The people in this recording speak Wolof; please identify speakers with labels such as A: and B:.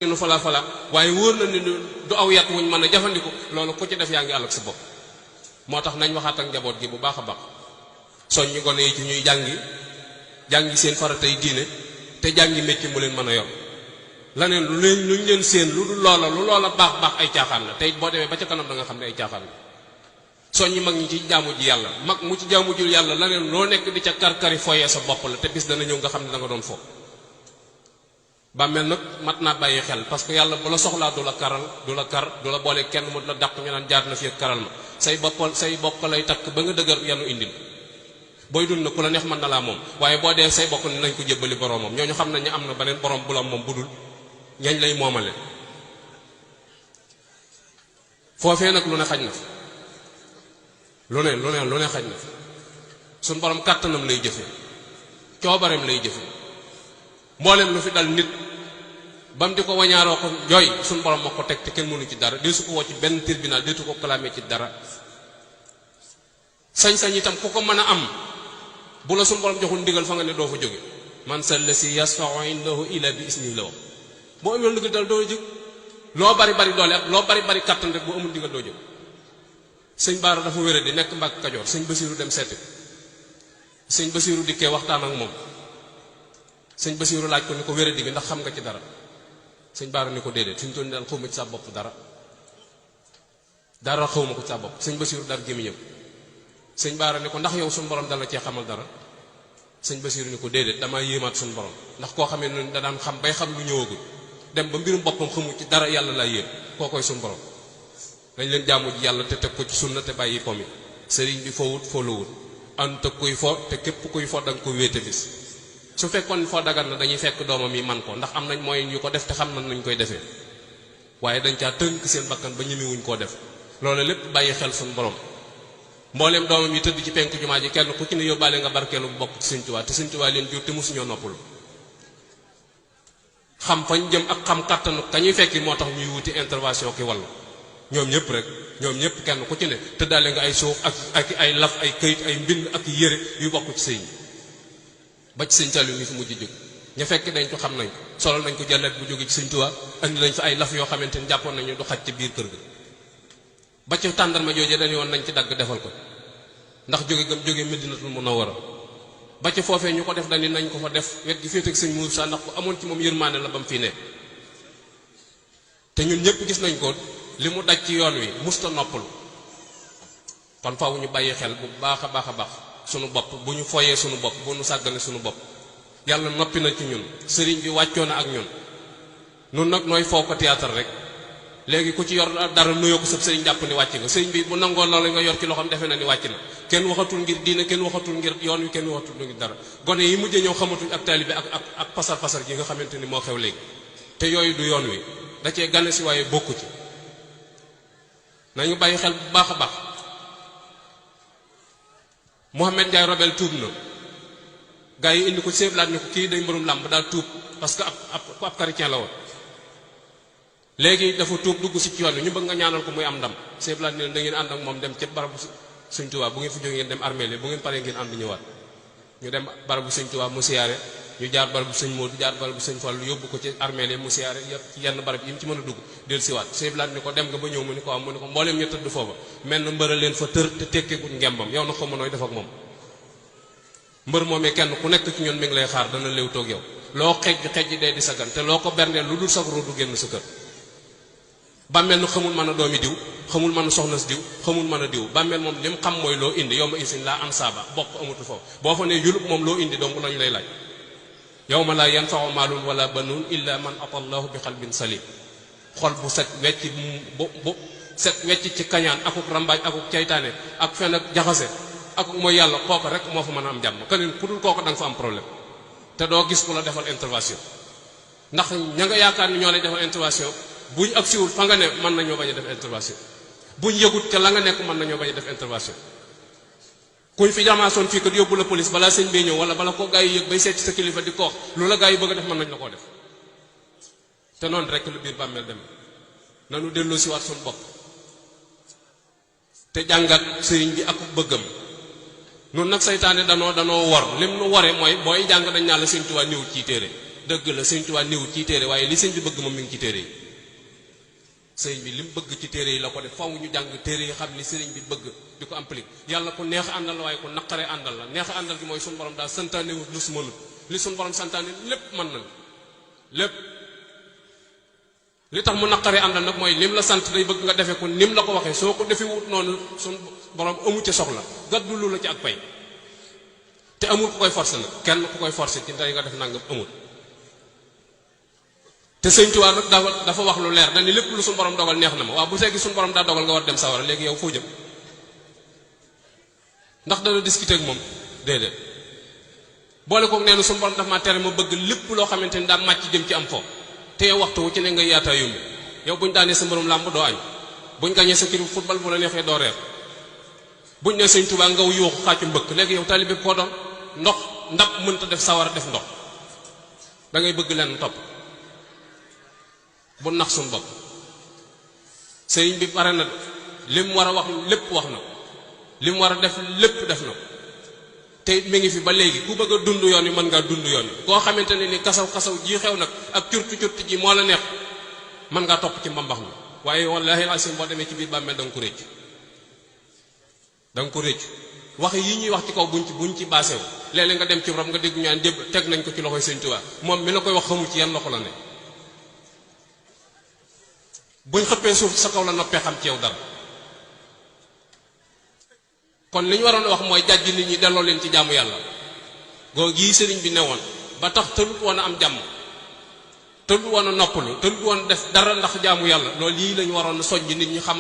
A: nu fala waaye wóor na ni du aw yat wuñ mën a jafandiku loolu ku ci def yaa ngi àll ak sa bopp moo tax nañ waxaat ak njaboot gi bu baax a baax soññu gone yi ci ñuy jàngi seen faratay diine te jàngi métier mu leen mën a yor laneen luñ leen seen lu dul loola lu loola baax ay caaxaan la tey boo demee ba ca kanam da nga xam ne ay caaxaan la soññi mag ñi ci jaamu ji yàlla mag mu ci jaamu ji yàlla laneen loo nekk di ca kar-kari foyee sa bopp la te bis dana ñëw nga xam ne da nga doon fo bàmmeel nag mat naa bàyyi xel parce que yàlla bu la soxlaa du la karal du la kar du la boole kenn mu la dàq ñu naan jaar na fi ak karal ma say bopp lay takk ba nga dëgër yanu indil booy dund na ku la neex mën na laa moom waaye boo dee say bokk ni nañ ko jébbali boroomam ñooñu xam nañ ne am na beneen borom bu la moom budul ñañ lay moomale foofee nag lu ne xaj na fi lu ne xaj na fi suñ borom kàttanam lay jëfe coobareem lay jëfe mboolem lu fi dal nit ba mu di ko wañaaroo ko jooy suñ borom moo ko teg te kenn mënu ci dara dee su ko woo ci benn tribunal deetu ko clamé ci dara sañ-sañ itam ku ko mën a am bu la suñ borom joxul ndigal fa nga ne doo fa jóge man sa la si yasfa'u indahu illa bi isnihi la wax boo amee ndigal dal doo jóg loo bari doole ak loo bari kattan rek boo amul ndigal doo jóg sëñ Baara dafa wéré di nekk Mbàkke Kajoor sëñ Basiiru dem seeti sëñ Basiiru dikkee waxtaan ak moom sëñ Basiiru laaj ko ni ko wéré di bi ndax xam nga ci dara sëñ Baara ni ko déedéet fi mu toll nii daal xawma ci sa bopp dara xawma ko ci sa bopp sëñ Basiiru dar gémmiñam sëñ Baara ni ko ndax yow suñu borom dala cee xamal dara sëñ Basiiru ni ko déedéet damaa yéemaat suñu borom ndax koo xamee ne da daan xam bay xam lu ñëwagul dem ba mbirum boppam xamu ci dara yàlla laa yéem koo koy suñu borom dañ leen jaamu ji yàlla te teg ko ci sunna te bàyyi po mi sëriñ bi fowut folowut anta kuy fo te képp kuy fo da nga ko wéete bis su fekkoon foo dagan na dañuy fekk doomam yi man ko ndax am nañ mooy yu ko def te xam nañ nuñ koy defee waaye dañ caa tënk seen bakkan ba ñemewuñ koo def loolu lépp bàyyi xel suñu borom mbooleem doomam yi tëdd ci penku jumaa ji kenn ku ci ne yóbbaale nga barkeelu bu bokk ci Sëñ Tuubaa te Sëñ Tuubaa leen jur te mosuñoo noppalu xam fañ jëm ak xam kattanu kañuy fekki moo tax ñuy wuti intervention ki wàllu ñoom ñëpp kenn ku ci ne tëddaale nga ay suuf ak ay laf ay këyit ay mbind ak yére yu bokk ci sëñ ba ci sëñ Saliou mi fi mujj jóg ña fekk dañ ko xam nañ ko solal nañ ko jàllet bu jóge ci Sëñ Tuubaa andi nañ fa ay laf yoo xamante ni jàppoon nañu du xaj ci biir kër ga ba ci tàndarma jooje dañu woon nañ ci dagg defal ko ndax jóge Medinatul Munawwara ba ci foofee ñu ko def dañu nañ ko fa def wet gi féete ak sëñ Moussa ndax ko amoon ci moom yërmaane la ba mu fii ne te ñun ñëpp gis nañ ko li mu daj ci yoon wi musta noppalu kon faaw ñu bàyyi xel bu baax a baax sunu bopp bu ñu foyee sunu bopp bu ñu sàggane sunu bopp yàlla noppi na ci ñun sëriñ bi wàccoo na ak ñun nun nag nooy foo ko théâtre rek léegi ku ci yor dara nuyoo ko sab sëriñ jàpp ni wàcc nga sëriñ bi bu nangoo loolu nga yor ci loxoom defe na ni wàcc na kenn waxatul ngir diine kenn waxatul ngir yoon wi kenn waxatul ngir dara gone yi mujjee ñëw xamatuñ ak taalibe ak pasar gi nga xamante ni moo xew léegi te yooyu du yoon wi da cee gane si waaye bokku ci nañu bàyyi xel bu baax a baax Mouhamed Ndiaye Robel tuub na gaa yi indi ko seeblaat ni ko kii day mbërum làmb daal tuub parce que ab chrétien la woon léegi dafa tuub dugg si ci yoon wi ñu bëgg nga ñaanal ko muy am ndam seeblaat ni da ngeen ànd ak moom dem ca barabu Sëñ Tuubaa bu ngeen fi jógee ngeen dem armée bu ngeen paree ngeen ànd ñëwaat ñu dem barabu Sëñ Tuubaa mu siyaare ñu jaar barabu Sëñ Moodu jaar barabu Sëñ Fallu yóbbu ko ci armée mu siyaare ci yenn barab yi mu ci mën a dugg del siwaat seeblaat ni ko dem nga ba ñëw mu ni ko am mu ni ko mbooleem ñu tëdd foofa mel na mbëra leen fa tër te tekkeekuñ ngembam yow na ko mënooy def ak moom mbër moomee kenn ku nekk ci ñun mi ngi lay xaar dana léew toog yow loo xejj dee di sagan te loo ko berndeel lu dul sag ru du génn sa kër bàmmeel na xamul mën a doomi diw xamul mën a soxna si diw xamul mën a diw bàmmeel moom li mu xam mooy loo indi yow ma isin laa am saaba bokk amatu foofu boo fa ne yulub moom loo indi donc lañu lay laaj yow ma laa yanfa'u maalun wala banuun illa man ata allahu bi qalbin salim xol bu set wecc bu set wecc ci kañaan akuk rambaaj akuk caytaane ak fen ak jaxase akuk mooy yàlla kooku rek moo fa mën a am jàmm keneen ku dul kooku da nga fa am problème te doo gis ku la defal intervention ndax ña nga yaakaar ni ñoo lay defal intervention buñ ak siwul fa nga ne mën nañoo bañ a def intervention buñ yëgut ca la nga nekk mën nañoo bañ a def intervention kuñ fi jamaasoon fii kat yóbbu la police balaa sëñ bee ñëw wala bala ko gaa yi yëg bay seet ci sa kilifa di ko wax lu la gaa yi bëgg a def mën nañ la koo def te noonu rek lu biir bàmmeel dem nanu delloo si waat suñu bopp te jàngat sëriñ bi ak bëggam nun nag saytaane danoo wor lim nu ware mooy booy jàng dañ naa la Sëñ Tuubaa néew ci téere dëgg la sëñ Tuubaa néewut ci téere waaye li sëñ bi bëgg moom mi ngi ci téere yi sëñ bi li mu bëgg ci téere yi la ko def faw ñu jàng téere yi xam ni sëriñ bi bëgg di ko appliquer yàlla ku neex àndal la waaye ku naqaree àndal la neex àndal gi mooy suñu borom daal santaane wut lu su mënut li suñu borom santaane lépp mën nañ lépp li tax mu naqaree àndal nag mooy lim la sant day bëgg nga defe ko nim la ko waxee soo ko defee wut noonu suñu borom amu ci soxla gàddu lu la ci ak pay te amul ku koy forcer nag kenn ku koy forcer ci tey nga def nangam amul te sëñ Tuubaa nag dafa wax lu leer dañu lépp lu suñu borom dogal neex na ma waaw bu fekkee suñu borom daa dogal nga war dem sawara léegi yow foo jëm ndax dana discuter ak moom déedéet boole kook nee na suñu borom dafa maa tere ma bëgg lépp loo xamante ni daa màcc jëm ci am fo te yow waxtu wu ci ne nga yaataa yombi yow buñ daanee sa mbërum làmb doo añ buñ gañee sa kii football bu la neexee doo reer buñ ne sëñ Tuubaa ngaw yuuxu xàccu mbëkk léegi yow taalibe koo doon ndox ndab mënta def sawara def ndox da ngay bëgg leen topp bu nax suñu bopp sëriñ bi pare na li mu war a wax lépp wax na li mu war a def lépp def na te mi ngi fi ba léegi ku bëgg a dund yoon yi mën ngaa dund yoon yi koo xamante ne ni kasaw ji xew nag ak curti ji moo la neex mën ngaa topp ci mbambax mi waaye wallaahi asim boo demee ci biir bàmmeel da nga ko récc da nga ko récc wax yi ñuy wax ci kaw buñ ci baasew léeg-léeg nga dem ci rob nga dégg ñaan débb teg nañ ko ci loxoy sëñ Tuubaa moom mi la koy wax xamul ci yan loxo la ne buñ xëppee suuf sa kaw la noppee xam ci yow dara kon li ñu waroon a wax mooy jàjj nit ñi delloo leen ci jaamu yàlla goo gii sëriñ bi newoon ba tax tëlut woon a am jàmm tëlut woon a noppalu tëlut woon def dara ndax jaamu yàlla loolu lii lañu waroon a soññ nit ñi xam